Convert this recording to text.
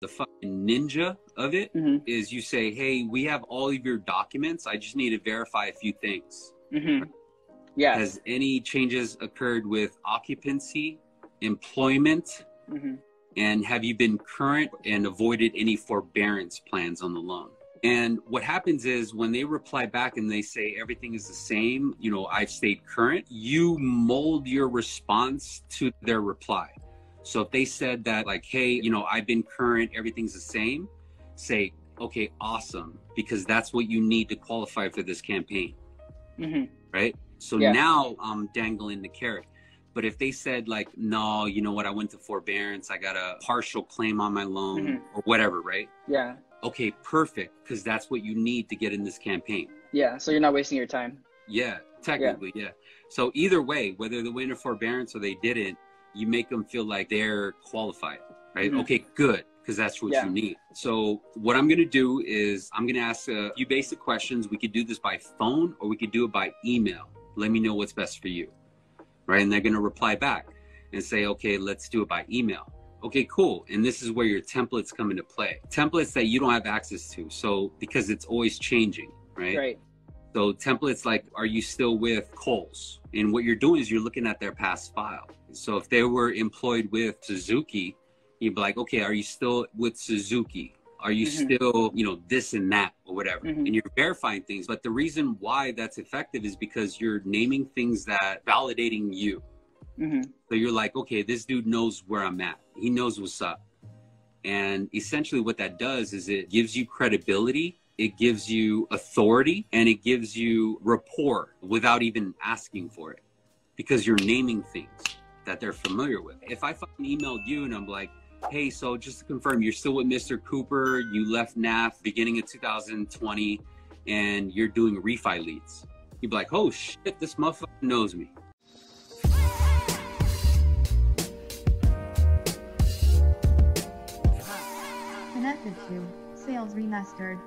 The fucking ninja of it is you say, hey, we have all of your documents. I just need to verify a few things. Yeah. Has any changes occurred with occupancy, employment, and have you been current and avoided any forbearance plans on the loan? And what happens is when they reply back and they say everything is the same, you know, I've stayed current, you mold your response to their reply. So if they said that like, hey, you know, I've been current, everything's the same, say, okay, awesome, because that's what you need to qualify for this campaign, right? So now I'm dangling the carrot. But if they said like, no, you know what, I went to forbearance, I got a partial claim on my loan or whatever, right? Yeah. Okay, perfect, because that's what you need to get in this campaign. Yeah, so you're not wasting your time. Yeah, technically, yeah. So either way, whether they went to forbearance or they didn't, you make them feel like they're qualified, right? Okay, good, because that's what you need. So what I'm going to do is I'm going to ask a few basic questions. We could do this by phone or we could do it by email. Let me know what's best for you, right? And they're going to reply back and say, okay, let's do it by email. Okay, cool. And this is where your templates come into play. Templates that you don't have access to. So because it's always changing, right? Right. So templates like, are you still with Kohl's? And what you're doing is you're looking at their past file. So if they were employed with Suzuki, you'd be like, okay, are you still with Suzuki? Are you still, you know, this and that or whatever? And you're verifying things. But the reason why that's effective is because you're naming things that validating you. So you're like, okay, this dude knows where I'm at. He knows what's up. And essentially what that does is it gives you credibility, it gives you authority, and it gives you rapport without even asking for it, because you're naming things that they're familiar with. If I fucking emailed you and I'm like, hey, so just to confirm, you're still with Mr. Cooper, you left NAF beginning of 2020, and you're doing refi leads. You'd be like, oh shit, this motherfucker knows me. Connected to Sales Remastered.